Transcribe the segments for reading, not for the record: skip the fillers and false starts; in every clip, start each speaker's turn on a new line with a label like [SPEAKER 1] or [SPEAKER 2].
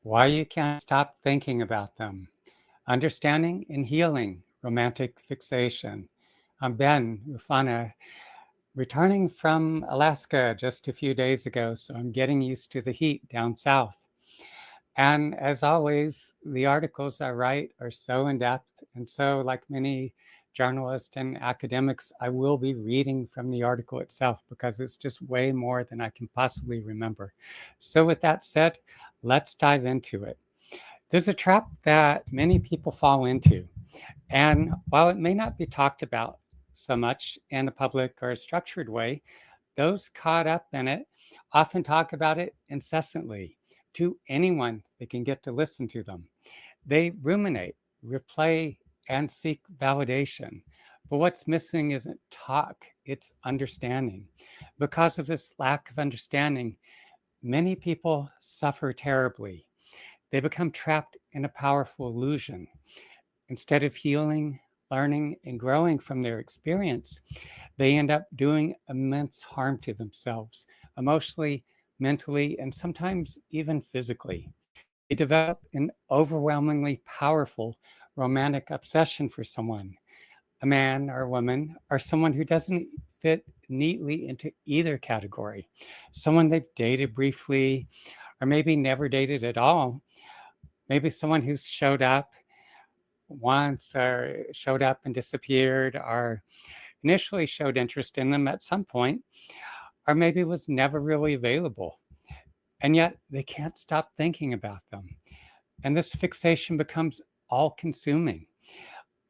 [SPEAKER 1] Why you can't stop thinking about them. Understanding and healing romantic fixation. I'm Ben Ufana, returning from Alaska just a few days ago, so I'm getting used to the heat down south. And as always, the articles I write are so in depth. And so, like many journalists and academics, I will be reading from the article itself because it's just way more than I can possibly remember. So, with that said, let's dive into it. There's a trap that many people fall into. And while it may not be talked about so much in a public or a structured way, those caught up in it often talk about it incessantly to anyone they can get to listen to them. They ruminate, replay, and seek validation. But what's missing isn't talk, it's understanding. Because of this lack of understanding, many people suffer terribly. They become trapped in a powerful illusion. Instead of healing, learning, and growing from their experience, they end up doing immense harm to themselves, emotionally, mentally, and sometimes even physically. They develop an overwhelmingly powerful romantic obsession for someone, a man or a woman, or someone who doesn't fit neatly into either category. Someone they've dated briefly, or maybe never dated at all. Maybe someone who's showed up once or showed up and disappeared, or initially showed interest in them at some point, or maybe was never really available. And yet they can't stop thinking about them. And this fixation becomes all consuming.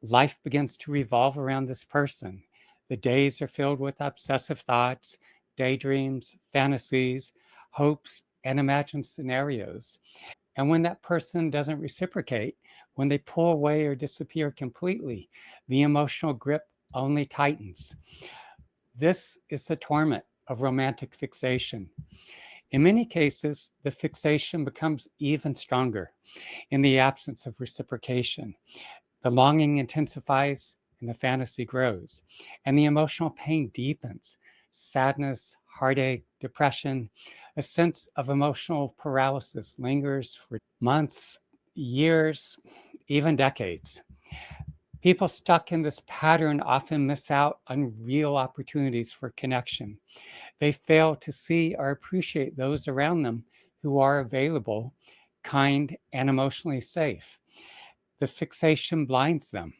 [SPEAKER 1] Life begins to revolve around this person. The days are filled with obsessive thoughts, daydreams, fantasies, hopes, and imagined scenarios. And when that person doesn't reciprocate, when they pull away or disappear completely, the emotional grip only tightens. This is the torment of romantic fixation. In many cases, the fixation becomes even stronger in the absence of reciprocation. The longing intensifies and the fantasy grows, and the emotional pain deepens. Sadness, heartache, depression, a sense of emotional paralysis lingers for months, years, even decades. People stuck in this pattern often miss out on real opportunities for connection. They fail to see or appreciate those around them who are available, kind, and emotionally safe. The fixation blinds them.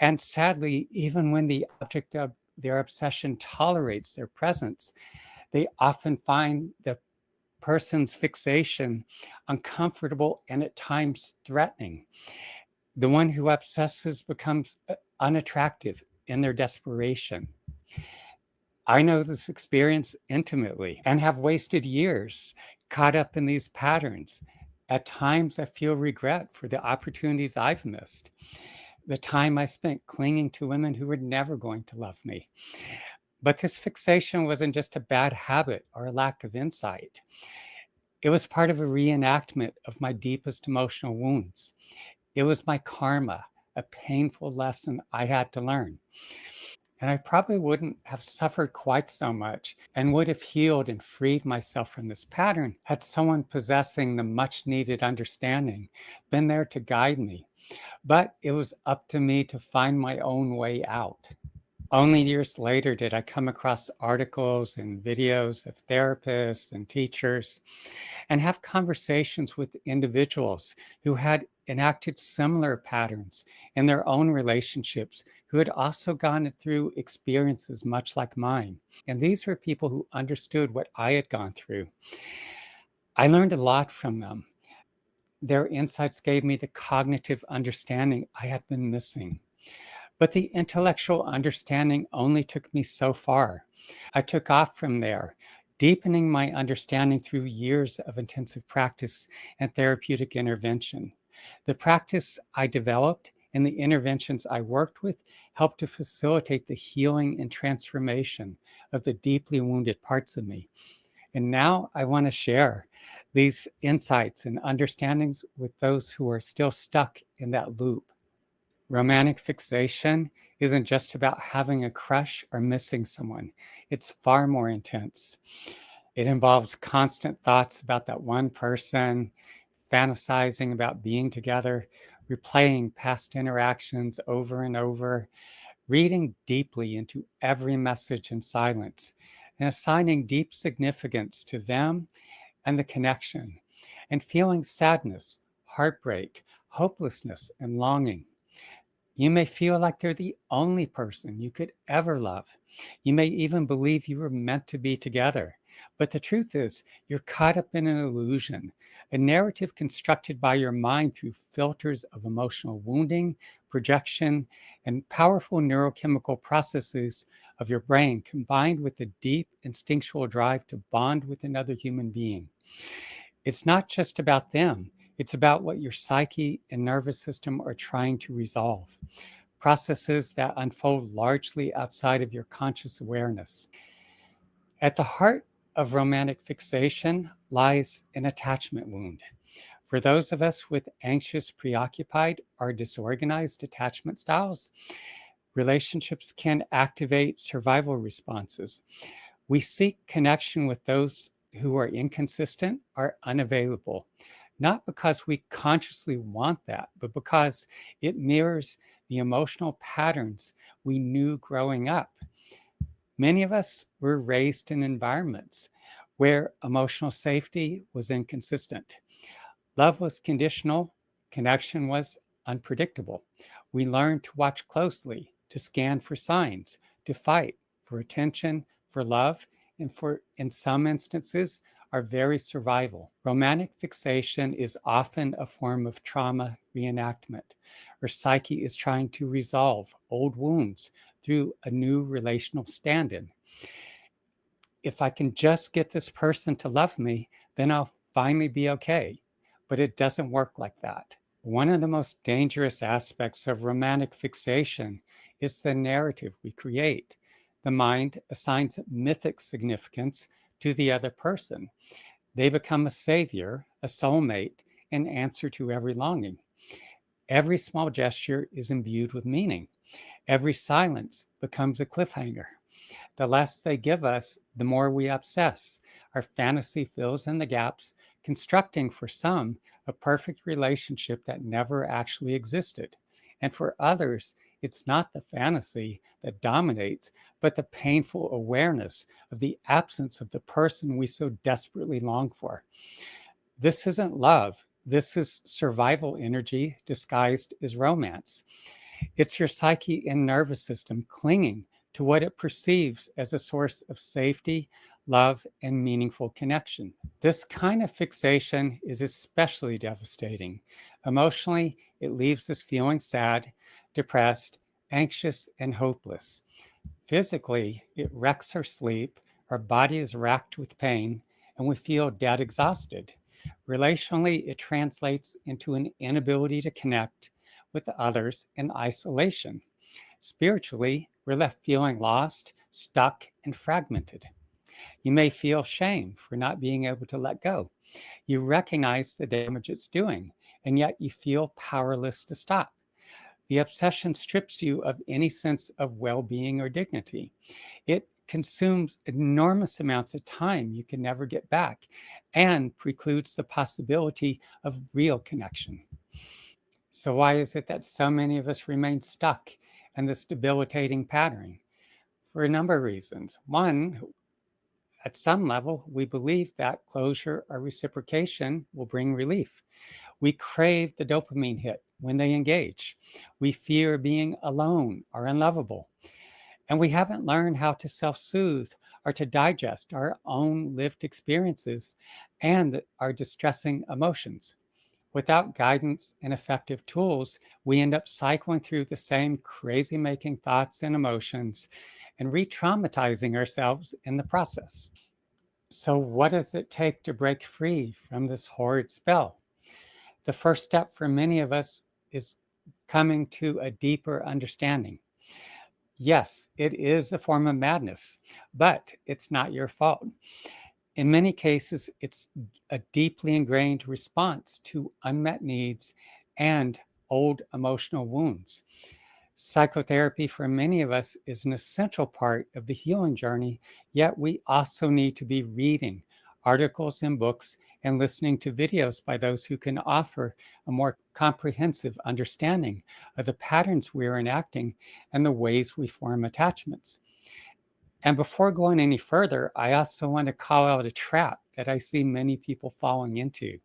[SPEAKER 1] And sadly, even when the object of their obsession tolerates their presence, they often find the person's fixation uncomfortable and at times threatening. The one who obsesses becomes unattractive in their desperation. I know this experience intimately and have wasted years caught up in these patterns. At times, I feel regret for the opportunities I've missed, the time I spent clinging to women who were never going to love me. But this fixation wasn't just a bad habit or a lack of insight. It was part of a reenactment of my deepest emotional wounds. It was my karma, a painful lesson I had to learn. And I probably wouldn't have suffered quite so much and would have healed and freed myself from this pattern had someone possessing the much needed understanding been there to guide me. But it was up to me to find my own way out. Only years later did I come across articles and videos of therapists and teachers and have conversations with individuals who had enacted similar patterns in their own relationships, who had also gone through experiences much like mine. And these were people who understood what I had gone through. I learned a lot from them. Their insights gave me the cognitive understanding I had been missing. But the intellectual understanding only took me so far. I took off from there, deepening my understanding through years of intensive practice and therapeutic intervention. The practice I developed and the interventions I worked with helped to facilitate the healing and transformation of the deeply wounded parts of me. And now I want to share these insights and understandings with those who are still stuck in that loop. Romantic fixation isn't just about having a crush or missing someone. It's far more intense. It involves constant thoughts about that one person, fantasizing about being together, replaying past interactions over and over, reading deeply into every message in silence, and assigning deep significance to them and the connection, and feeling sadness, heartbreak, hopelessness, and longing. You may feel like they're the only person you could ever love. You may even believe you were meant to be together. But the truth is, you're caught up in an illusion, a narrative constructed by your mind through filters of emotional wounding, projection, and powerful neurochemical processes of your brain combined with a deep instinctual drive to bond with another human being. It's not just about them, it's about what your psyche and nervous system are trying to resolve, processes that unfold largely outside of your conscious awareness. At the heart of romantic fixation lies an attachment wound. For those of us with anxious, preoccupied, or disorganized attachment styles, relationships can activate survival responses. We seek connection with those who are inconsistent or unavailable, not because we consciously want that, but because it mirrors the emotional patterns we knew growing up. Many of us were raised in environments where emotional safety was inconsistent. Love was conditional, connection was unpredictable. We learned to watch closely, to scan for signs, to fight for attention, for love, and for, in some instances, our very survival. Romantic fixation is often a form of trauma reenactment. Our psyche is trying to resolve old wounds through a new relational stand in. If I can just get this person to love me, then I'll finally be okay. But it doesn't work like that. One of the most dangerous aspects of romantic fixation is the narrative we create. The mind assigns mythic significance to the other person. They become a savior, a soulmate, an answer to every longing. Every small gesture is imbued with meaning. Every silence becomes a cliffhanger. The less they give us, the more we obsess. Our fantasy fills in the gaps, constructing for some a perfect relationship that never actually existed. And for others, it's not the fantasy that dominates, but the painful awareness of the absence of the person we so desperately long for. This isn't love. This is survival energy disguised as romance. It's your psyche and nervous system clinging to what it perceives as a source of safety, love, and meaningful connection. This kind of fixation is especially devastating. Emotionally, it leaves us feeling sad, depressed, anxious, and hopeless. Physically, it wrecks our sleep, our body is racked with pain, and we feel dead exhausted. Relationally, it translates into an inability to connect with others in isolation. Spiritually, we're left feeling lost, stuck, and fragmented. You may feel shame for not being able to let go. You recognize the damage it's doing, and yet you feel powerless to stop. The obsession strips you of any sense of well being or dignity. It consumes enormous amounts of time you can never get back and precludes the possibility of real connection. So, why is it that so many of us remain stuck in this debilitating pattern? For a number of reasons. One, at some level, we believe that closure or reciprocation will bring relief. We crave the dopamine hit when they engage. We fear being alone or unlovable. And we haven't learned how to self soothe or to digest our own lived experiences and our distressing emotions. Without guidance and effective tools, we end up cycling through the same crazy making thoughts and emotions and re traumatizing ourselves in the process. So, what does it take to break free from this horrid spell? The first step for many of us is coming to a deeper understanding. Yes, it is a form of madness, but it's not your fault. In many cases, it's a deeply ingrained response to unmet needs and old emotional wounds. Psychotherapy for many of us is an essential part of the healing journey, yet we also need to be reading articles and books and listening to videos by those who can offer a more comprehensive understanding of the patterns we are enacting and the ways we form attachments. And before going any further, I also want to call out a trap that I see many people falling into.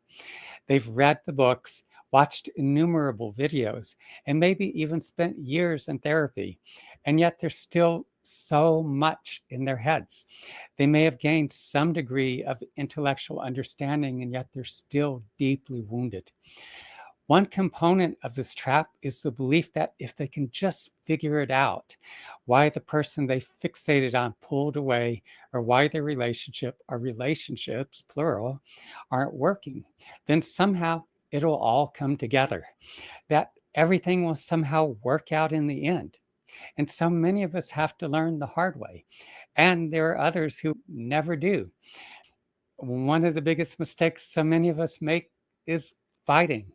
[SPEAKER 1] They've read the books, watched innumerable videos, and maybe even spent years in therapy, and yet there's still so much in their heads. They may have gained some degree of intellectual understanding, and yet they're still deeply wounded. One component of this trap is the belief that if they can just figure it out, why the person they fixated on pulled away, or why their relationship or relationships, plural, aren't working, then somehow it'll all come together, that everything will somehow work out in the end. And so many of us have to learn the hard way. And there are others who never do. One of the biggest mistakes so many of us make is fighting,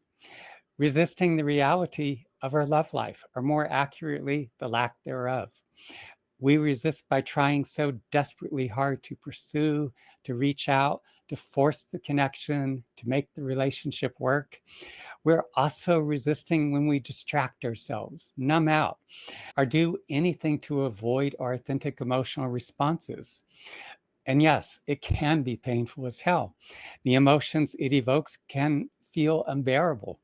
[SPEAKER 1] resisting the reality of our love life, or more accurately, the lack thereof. We resist by trying so desperately hard to pursue, to reach out, to force the connection, to make the relationship work. We're also resisting when we distract ourselves, numb out, or do anything to avoid our authentic emotional responses. And yes, it can be painful as hell. The emotions it evokes can feel unbearable.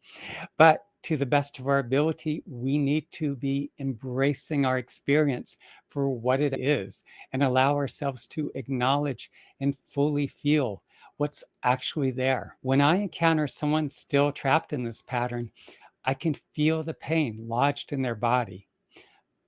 [SPEAKER 1] But to the best of our ability, we need to be embracing our experience for what it is and allow ourselves to acknowledge and fully feel what's actually there. When I encounter someone still trapped in this pattern, I can feel the pain lodged in their body.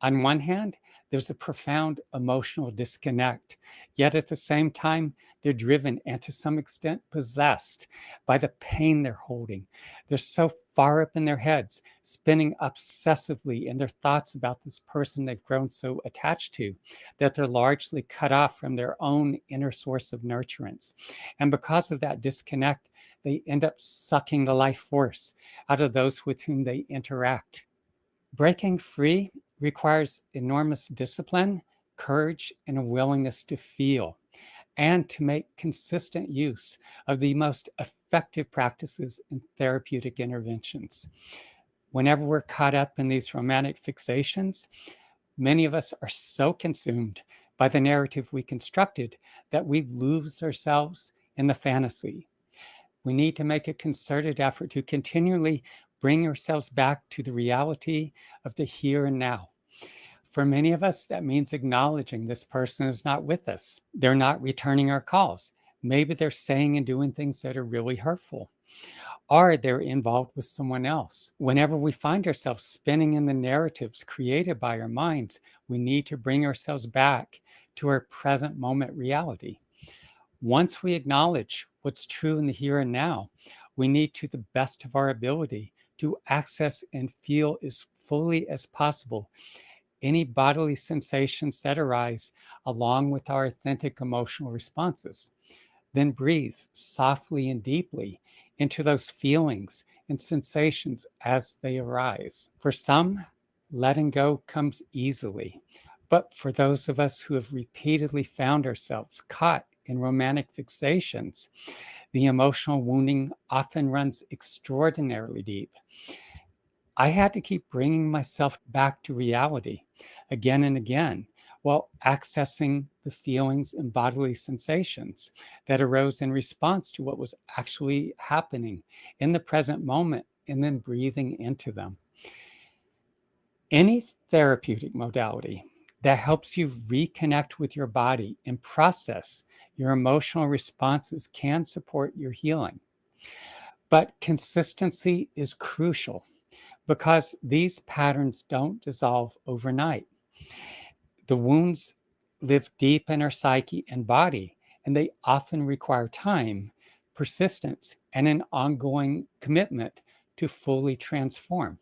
[SPEAKER 1] On one hand, there's a profound emotional disconnect, yet at the same time, they're driven and to some extent possessed by the pain they're holding. They're so far up in their heads, spinning obsessively in their thoughts about this person they've grown so attached to, that they're largely cut off from their own inner source of nurturance. And because of that disconnect, they end up sucking the life force out of those with whom they interact. Breaking free requires enormous discipline, courage, and a willingness to feel and to make consistent use of the most effective practices and therapeutic interventions. Whenever we're caught up in these romantic fixations, many of us are so consumed by the narrative we constructed that we lose ourselves in the fantasy. We need to make a concerted effort to continually bring ourselves back to the reality of the here and now. For many of us, that means acknowledging this person is not with us. They're not returning our calls. Maybe they're saying and doing things that are really hurtful, or they're involved with someone else. Whenever we find ourselves spinning in the narratives created by our minds, we need to bring ourselves back to our present moment reality. Once we acknowledge what's true in the here and now, we need, to the best of our ability, to access and feel as fully as possible any bodily sensations that arise along with our authentic emotional responses. Then breathe softly and deeply into those feelings and sensations as they arise. For some, letting go comes easily. But for those of us who have repeatedly found ourselves caught in romantic fixations, the emotional wounding often runs extraordinarily deep. I had to keep bringing myself back to reality again and again while accessing the feelings and bodily sensations that arose in response to what was actually happening in the present moment, and then breathing into them. Any therapeutic modality that helps you reconnect with your body and process your emotional responses can support your healing. But consistency is crucial because these patterns don't dissolve overnight. The wounds live deep in our psyche and body, and they often require time, persistence, and an ongoing commitment to fully transform.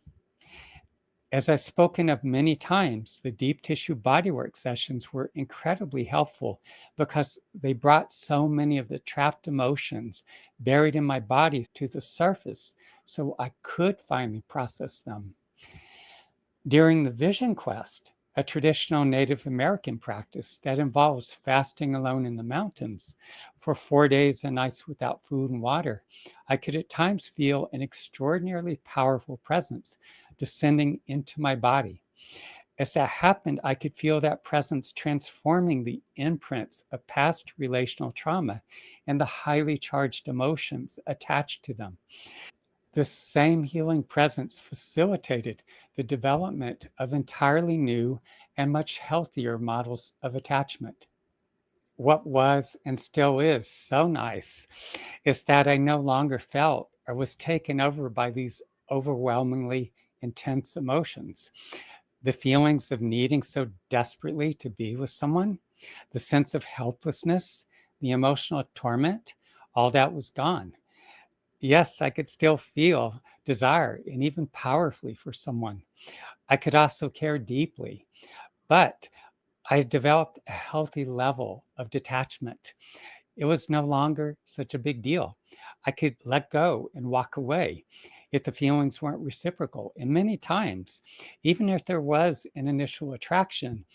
[SPEAKER 1] As I've spoken of many times, the deep tissue bodywork sessions were incredibly helpful because they brought so many of the trapped emotions buried in my body to the surface so I could finally process them. During the vision quest, a traditional Native American practice that involves fasting alone in the mountains for 4 days and nights without food and water, I could at times feel an extraordinarily powerful presence descending into my body. As that happened, I could feel that presence transforming the imprints of past relational trauma and the highly charged emotions attached to them. This same healing presence facilitated the development of entirely new and much healthier models of attachment. What was and still is so nice is that I no longer felt or was taken over by these overwhelmingly intense emotions. The feelings of needing so desperately to be with someone, the sense of helplessness, the emotional torment, all that was gone. Yes, I could still feel desire and even powerfully for someone. I could also care deeply, but I developed a healthy level of detachment. It was no longer such a big deal. I could let go and walk away if the feelings weren't reciprocal. And many times, even if there was an initial attraction,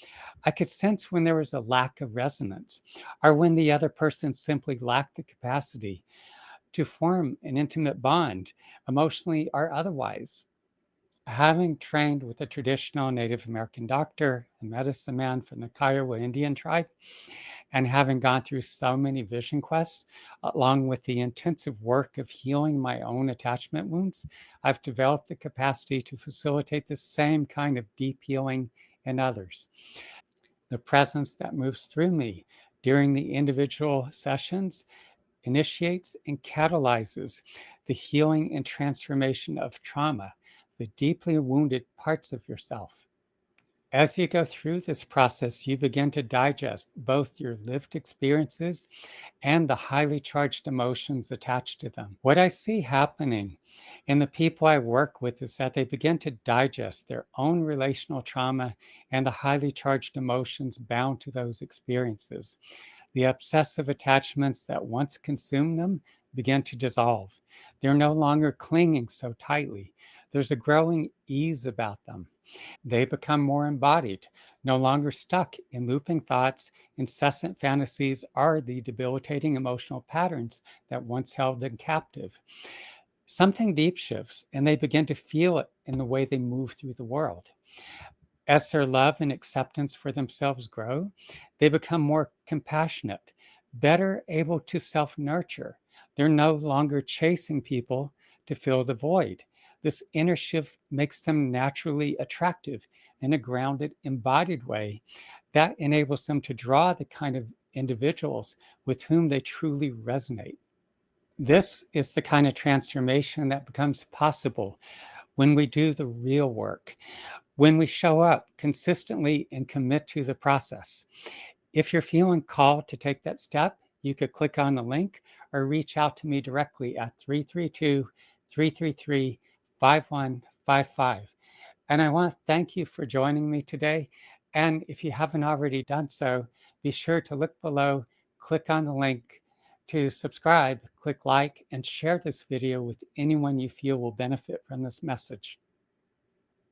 [SPEAKER 1] I could sense when there was a lack of resonance or when the other person simply lacked the capacity to form an intimate bond, emotionally or otherwise. Having trained with a traditional Native American doctor and medicine man from the Kiowa Indian tribe, and having gone through so many vision quests, along with the intensive work of healing my own attachment wounds, I've developed the capacity to facilitate the same kind of deep healing in others. The presence that moves through me during the individual sessions initiates and catalyzes the healing and transformation of trauma, the deeply wounded parts of yourself. As you go through this process, you begin to digest both your lived experiences and the highly charged emotions attached to them. What I see happening in the people I work with is that they begin to digest their own relational trauma and the highly charged emotions bound to those experiences. The obsessive attachments that once consumed them begin to dissolve. They're no longer clinging so tightly. There's a growing ease about them. They become more embodied, no longer stuck in looping thoughts, incessant fantasies, or the debilitating emotional patterns that once held them captive. Something deep shifts, and they begin to feel it in the way they move through the world. As their love and acceptance for themselves grow, they become more compassionate, better able to self nurture. They're no longer chasing people to fill the void. This inner shift makes them naturally attractive in a grounded, embodied way that enables them to draw the kind of individuals with whom they truly resonate. This is the kind of transformation that becomes possible when we do the real work, when we show up consistently and commit to the process. If you're feeling called to take that step, you could click on the link or reach out to me directly at 332-333-5155. And I want to thank you for joining me today. And if you haven't already done so, be sure to look below, click on the link to subscribe, click like, and share this video with anyone you feel will benefit from this message.